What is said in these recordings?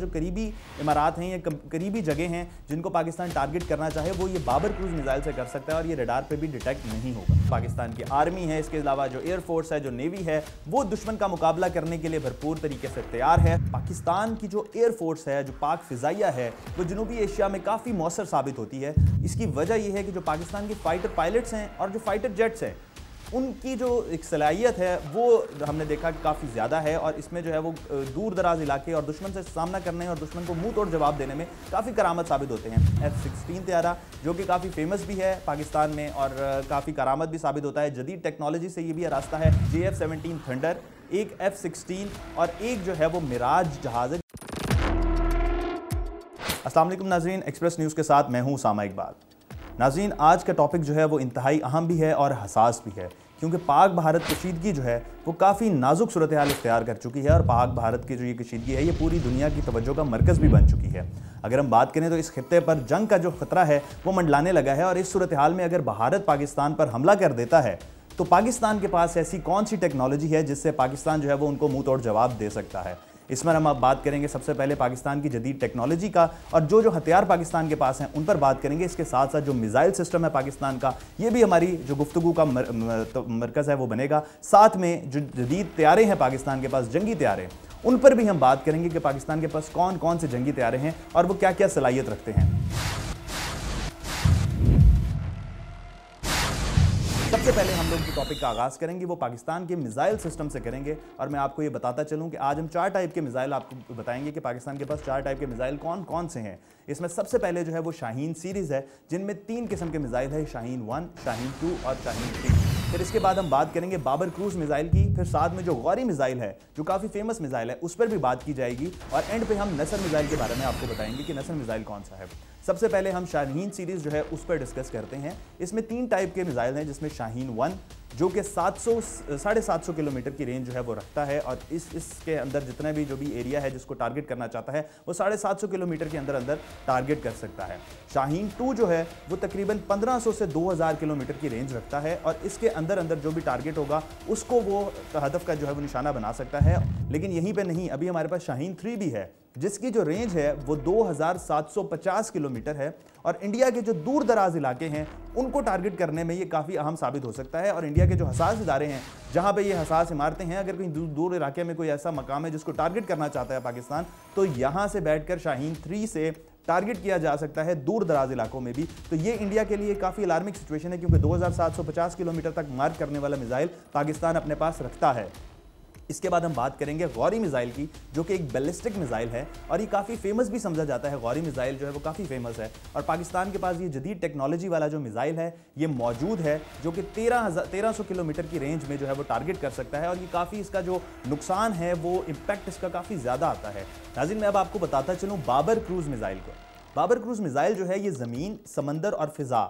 जो करीबी इमारात हैं या करीबी जगह हैं जिनको पाकिस्तान टारगेट करना चाहे वो ये बाबर क्रूज मिसाइल से कर सकता है और ये रडार पे भी डिटेक्ट नहीं होगा। पाकिस्तान की आर्मी है, इसके अलावा जो एयरफोर्स है, जो नेवी है, वो दुश्मन का मुकाबला करने के लिए भरपूर तरीके से तैयार है। पाकिस्तान की जो एयरफोर्स है, जो पाक फिजाइया है, वो जनूबी एशिया में काफ़ी मौसर साबित होती है। इसकी वजह यह है कि जो पाकिस्तान के फाइटर पायलट्स हैं और जो फाइटर जेट्स हैं, उनकी जो एक सलाहियत है वो हमने देखा कि काफ़ी ज़्यादा है और इसमें जो है वो दूर दराज इलाके और दुश्मन से सामना करने और दुश्मन को मुंह तोड़ जवाब देने में काफ़ी करामत साबित होते हैं। F-16 तैयारा जो कि काफ़ी फेमस भी है पाकिस्तान में और काफ़ी करामत भी साबित होता है। जदीद टेक्नोलॉजी से ये भी रास्ता है। JF-17 थंडर, एक F-16 और एक जो है वो मिराज जहाज़ है। अस्सलाम वालेकुम नाज़रीन, एक्सप्रेस न्यूज़ के साथ मैं हूँ उसामा इकबाल। नाज़रीन, आज का टॉपिक जो है वो इंतहाई अहम भी है और हसास भी है क्योंकि पाक भारत कशीदगी जो है वो काफ़ी नाजुक सूरत हाल इख्तियार कर चुकी है और पाक भारत की जो ये कशीदगी है ये पूरी दुनिया की तवज्जो का मरकज़ भी बन चुकी है। अगर हम बात करें तो इस खित्ते पर जंग का जो ख़तरा है वो मंडलाने लगा है और इस सूरत हाल में अगर भारत पाकिस्तान पर हमला कर देता है तो पाकिस्तान के पास ऐसी कौन सी टेक्नोलॉजी है जिससे पाकिस्तान जो है वो उनको मुँह तोड़ जवाब दे सकता है। इस पर हम अब बात करेंगे सबसे पहले पाकिस्तान की जदीद टेक्नोलॉजी का और जो जो हथियार पाकिस्तान के पास हैं उन पर बात करेंगे। इसके साथ साथ जो मिसाइल सिस्टम है पाकिस्तान का, ये भी हमारी जो गुफ्तगू का मरकज़ है वो बनेगा। साथ में जो जदीद तैयारे हैं पाकिस्तान के पास, जंगी तैयारे, उन पर भी हम बात करेंगे कि पाकिस्तान के पास कौन कौन से जंगी तैयारे हैं और वो क्या क्या सलाहियत रखते हैं। सबसे पहले हम लोग जो टॉपिक का आगाज़ करेंगे वो पाकिस्तान के मिसाइल सिस्टम से करेंगे और मैं आपको ये बताता चलूँ कि आज हम 4 टाइप के मिसाइल आपको बताएंगे कि पाकिस्तान के पास 4 टाइप के मिसाइल कौन कौन से हैं। इसमें सबसे पहले जो है वो शाहीन सीरीज़ है जिनमें 3 किस्म के मिसाइल है, शाहीन 1, शाहीन 2 और शाहीन 3। फिर इसके बाद हम बात करेंगे बाबर क्रूज मिसाइल की। फिर साथ में जो गौरी मिसाइल है जो काफ़ी फेमस मिसाइल है उस पर भी बात की जाएगी और एंड पे हम नसर मिसाइल के बारे में आपको बताएंगे कि नसर मिसाइल कौन सा है। सबसे पहले हम शाहीन सीरीज़ जो है उस पर डिस्कस करते हैं। इसमें 3 टाइप के मिसाइल हैं जिसमें शाहीन 1 जो कि 750 किलोमीटर की रेंज जो है वो रखता है और इसके अंदर जितना भी जो भी एरिया है जिसको टारगेट करना चाहता है वो 750 किलोमीटर के अंदर अंदर टारगेट कर सकता है। शाहीन 2 जो है वो तकरीबन 1500 से 2000 किलोमीटर की रेंज रखता है और इसके अंदर अंदर जो भी टारगेट होगा उसको वो हदफ का जो है वो निशाना बना सकता है। लेकिन यहीं पर नहीं, अभी हमारे पास शाहीन 3 भी है जिसकी जो रेंज है वो 2750 किलोमीटर है और इंडिया के जो दूर दराज इलाके हैं उनको टारगेट करने में ये काफ़ी अहम साबित हो सकता है। और इंडिया के जो हसास इदारे हैं जहाँ पे ये हसास इमारतें हैं, अगर कहीं दूर इलाके में कोई ऐसा मकाम है जिसको टारगेट करना चाहता है पाकिस्तान, तो यहाँ से बैठकर शाहीन 3 से टारगेट किया जा सकता है दूर दराज इलाकों में भी। तो ये इंडिया के लिए काफ़ी अलार्मिंग सिचुएशन है क्योंकि 2750 किलोमीटर तक मार्क करने वाला मिसाइल पाकिस्तान अपने पास रखता है। इसके बाद हम बात करेंगे गौरी मिसाइल की जो कि एक बैलिस्टिक मिसाइल है और ये काफ़ी फेमस भी समझा जाता है। गौरी मिसाइल जो है वो काफ़ी फेमस है और पाकिस्तान के पास ये जदीद टेक्नोलॉजी वाला जो मिसाइल है ये मौजूद है जो कि 1300 किलोमीटर की रेंज में जो है वो टारगेट कर सकता है और ये काफ़ी इसका जो नुकसान है वो इम्पैक्ट इसका काफ़ी ज़्यादा आता है। नाज़रीन, मैं अब आपको बताता चलूँ बाबर क्रूज मिसाइल को। बाबर क्रूज मिसाइल जो है ये ज़मीन, समंदर और फिज़ा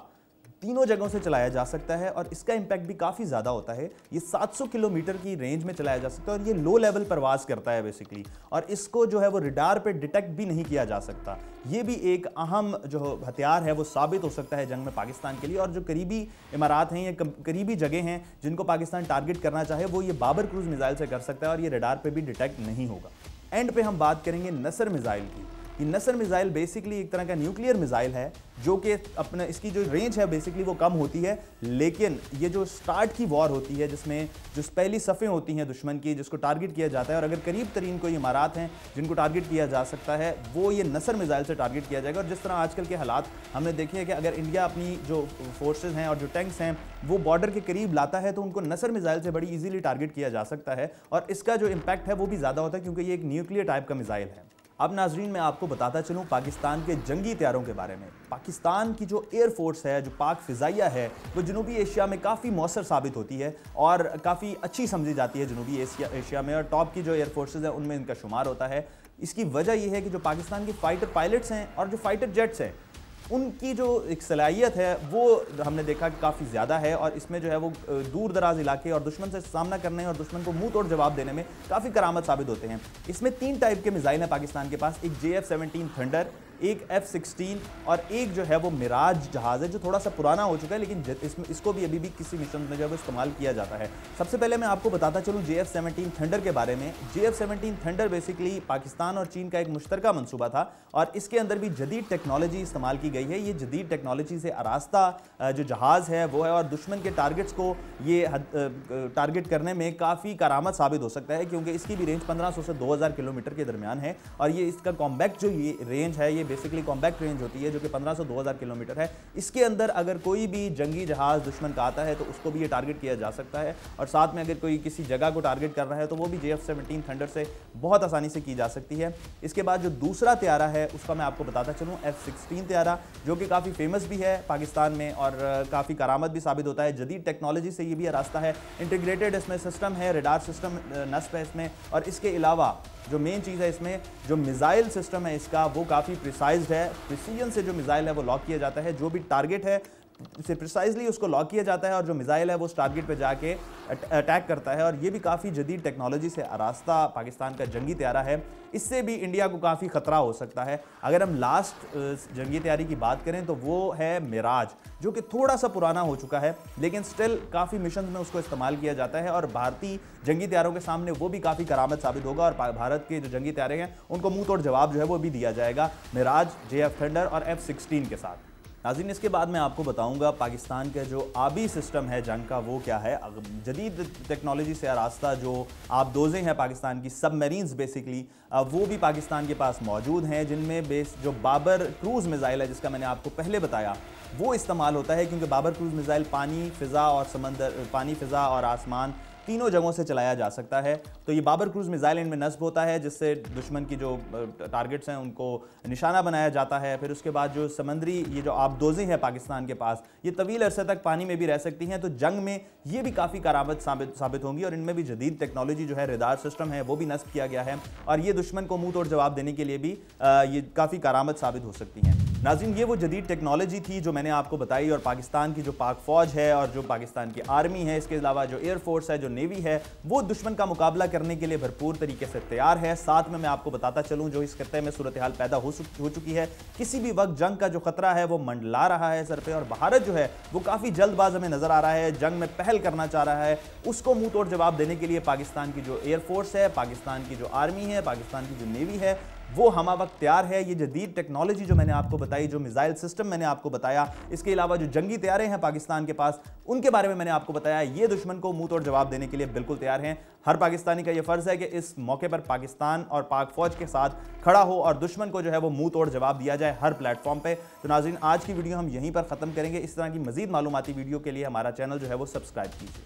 तीनों जगहों से चलाया जा सकता है और इसका इम्पैक्ट भी काफ़ी ज़्यादा होता है। ये 700 किलोमीटर की रेंज में चलाया जा सकता है और ये लो लेवल परवास करता है बेसिकली और इसको जो है वो रडार पे डिटेक्ट भी नहीं किया जा सकता। ये भी एक अहम जो हथियार है वो साबित हो सकता है जंग में पाकिस्तान के लिए और जो करीबी इमारात हैं या करीबी जगह हैं जिनको पाकिस्तान टारगेट करना चाहे वो ये बाबर क्रूज मिसाइल से कर सकता है और ये रडार पर भी डिटेक्ट नहीं होगा। एंड पे हम बात करेंगे नसर मिसाइल की। ये नसर मिसाइल बेसिकली एक तरह का न्यूक्लियर मिसाइल है जो कि अपने इसकी जो रेंज है बेसिकली वो कम होती है, लेकिन ये जो स्टार्ट की वॉर होती है जिसमें जो पहली सफ़ें होती हैं दुश्मन की जिसको टारगेट किया जाता है और अगर करीब तरीन कोई इमारात हैं जिनको टारगेट किया जा सकता है वो ये नसर मिसाइल से टारगेट किया जाएगा। और जिस तरह आजकल के हालात हमने देखे हैं कि अगर इंडिया अपनी जो फोर्सेज हैं और जो टैंक्स हैं वो बॉर्डर के करीब लाता है तो उनको नसर मिसाइल से बड़ी ईजीली टारगेट किया जा सकता है और इसका जो इम्पैक्ट है वो भी ज़्यादा होता है क्योंकि ये एक न्यूक्लियर टाइप का मिसाइल है। अब नाजरीन, मैं आपको बताता चलूँ पाकिस्तान के जंगी तैयारों के बारे में। पाकिस्तान की जो एयरफोर्स है, जो पाक फिजाइया है, वो जनूबी एशिया में काफ़ी मौसर साबित होती है और काफ़ी अच्छी समझी जाती है जनूबी एशिया में और टॉप की जो एयरफोर्सेज हैं उनमें इनका शुमार होता है। इसकी वजह यह है कि जो पाकिस्तान के फाइटर पायलट्स हैं और जो फाइटर जेट्स हैं उनकी जो एक सलाहियत है वो हमने देखा कि काफ़ी ज़्यादा है और इसमें जो है वो दूर दराज इलाके और दुश्मन से सामना करने और दुश्मन को मुंह तोड़ जवाब देने में काफ़ी करामत साबित होते हैं। इसमें 3 टाइप के मिसाइल हैं पाकिस्तान के पास। एक JF-17 थंडर, एक F-16 और एक जो है वो मिराज जहाज़ है जो थोड़ा सा पुराना हो चुका है, लेकिन इसको भी अभी भी किसी मिशन में जो है वो इस्तेमाल किया जाता है। सबसे पहले मैं आपको बताता चलूँ JF-17 थंडर के बारे में। JF-17 थंडर बेसिकली पाकिस्तान और चीन का एक मुश्तरका मंसूबा था और इसके अंदर भी जदीद टेक्नोलॉजी इस्तेमाल की गई है। ये जदीद टेक्नोलॉजी से आरास्ता जो जहाज़ है वो है और दुश्मन के टारगेट्स को ये टारगेट करने में काफ़ी करामत साबित हो सकता है, क्योंकि इसकी भी रेंज 1500 से 2000 किलोमीटर के दरमियान है और ये इसका कॉम्बैक्ट जो ये रेंज है ये बेसिकली कॉम्बैक्ट रेंज होती है जो कि 1500 2000 किलोमीटर है। इसके अंदर अगर कोई भी जंगी जहाज़ दुश्मन का आता है तो उसको भी ये टारगेट किया जा सकता है और साथ में अगर कोई किसी जगह को टारगेट कर रहा है तो वो भी JF-17 थंडर से बहुत आसानी से की जा सकती है। इसके बाद जो दूसरा त्यारा है उसका मैं आपको बताता चलूँ F-16 त्यारा, जो कि काफ़ी फेमस भी है पाकिस्तान में और काफ़ी करामत भी साबित होता है। जदीद टेक्नोलॉजी से ये भी रास्ता है, इंटीग्रेटेड इसमें सिस्टम है, रडार सिस्टम नस्ब है इसमें और इसके अलावा जो मेन चीज़ है इसमें जो मिसाइल सिस्टम है इसका वो काफ़ी प्रिसाइज्ड है। प्रिसीजन से जो मिसाइल है वो लॉक किया जाता है, जो भी टारगेट है से प्रिसाइजली उसको लॉक किया जाता है और जो मिसाइल है वो उस टारगेट पे जाके अटैक करता है और ये भी काफ़ी जदीद टेक्नोलॉजी से आरास्ता पाकिस्तान का जंगी त्यारा है। इससे भी इंडिया को काफ़ी ख़तरा हो सकता है। अगर हम लास्ट जंगी तैयारी की बात करें तो वो है मिराज, जो कि थोड़ा सा पुराना हो चुका है लेकिन स्टिल काफ़ी मिशन में उसको इस्तेमाल किया जाता है और भारतीय जंगी तैयारों के सामने वो भी काफ़ी करामत साबित होगा और भारत के जो जंगी तैयारे हैं उनको मुंह तोड़ जवाब जो है वो भी दिया जाएगा मिराज, JF थंडर और F-16 के साथ। नाज़रीन, इसके बाद मैं आपको बताऊंगा पाकिस्तान का जो आबी सिस्टम है जंग का वो क्या है। जदीद टेक्नोलॉजी से आरास्ता जो आबदोज़ें हैं पाकिस्तान की, सबमरीन्स बेसिकली, वो भी पाकिस्तान के पास मौजूद हैं, जिनमें बेस जो बाबर क्रूज़ मिसाइल है जिसका मैंने आपको पहले बताया वो इस्तेमाल होता है, क्योंकि बाबर क्रूज़ मिसाइल पानी, फ़िज़ा और समंदर, पानी, फ़िज़ा और आसमान तीनों जगहों से चलाया जा सकता है। तो ये बाबर क्रूज़ मिसाइल इनमें नस्ब होता है जिससे दुश्मन की जो टारगेट्स हैं उनको निशाना बनाया जाता है। फिर उसके बाद जो समंदरी ये जो आबदोज़ें हैं पाकिस्तान के पास, ये तवील अरसे तक पानी में भी रह सकती हैं, तो जंग में ये भी काफ़ी करामत साबित होंगी और इनमें भी जदीद टेक्नोलॉजी जो है रडार सिस्टम है वो भी नस्ब किया गया है और ये दुश्मन को मुंह तोड़ जवाब देने के लिए भी ये काफ़ी करामत साबित हो सकती हैं। नाज़रीन, ये वो जदीद टेक्नोलॉजी थी जो मैंने आपको बताई और पाकिस्तान की जो पाक फ़ौज है और जो पाकिस्तान की आर्मी है, इसके अलावा जो एयरफोर्स है, जो नेवी है, वो दुश्मन का मुकाबला करने के लिए भरपूर तरीके से तैयार है। साथ में मैं आपको बताता चलूँ जो इस खत्ते में सूरत हाल पैदा हो चुकी है, किसी भी वक्त जंग का जो खतरा है वो मंडला रहा है सर पे और भारत जो है वो काफ़ी जल्दबाज हमें नज़र आ रहा है, जंग में पहल करना चाह रहा है। उसको मुंह तोड़ जवाब देने के लिए पाकिस्तान की जो एयरफोर्स है, पाकिस्तान की जो आर्मी है, पाकिस्तान की जो नेवी है, वो हमा वक्त तैयार है। ये जदीद टेक्नोलॉजी जो मैंने आपको बताई, जो मिसाइल सिस्टम मैंने आपको बताया, इसके अलावा जो जंगी तैयारे हैं पाकिस्तान के पास, उनके बारे में मैंने आपको बताया, ये दुश्मन को मुंह तोड़ जवाब देने के लिए बिल्कुल तैयार हैं। हर पाकिस्तानी का ये फ़र्ज़ है कि इस मौके पर पाकिस्तान और पाक फ़ौज के साथ खड़ा हो और दुश्मन को जो है वो मुंह तोड़ जवाब दिया जाए हर प्लेटफॉर्म पे। तो नाज़रीन, आज की वीडियो हम यहीं पर ख़त्म करेंगे। इस तरह की मज़ीद मालूमाती वीडियो के लिए हमारा चैनल जो है वो सब्सक्राइब कीजिए।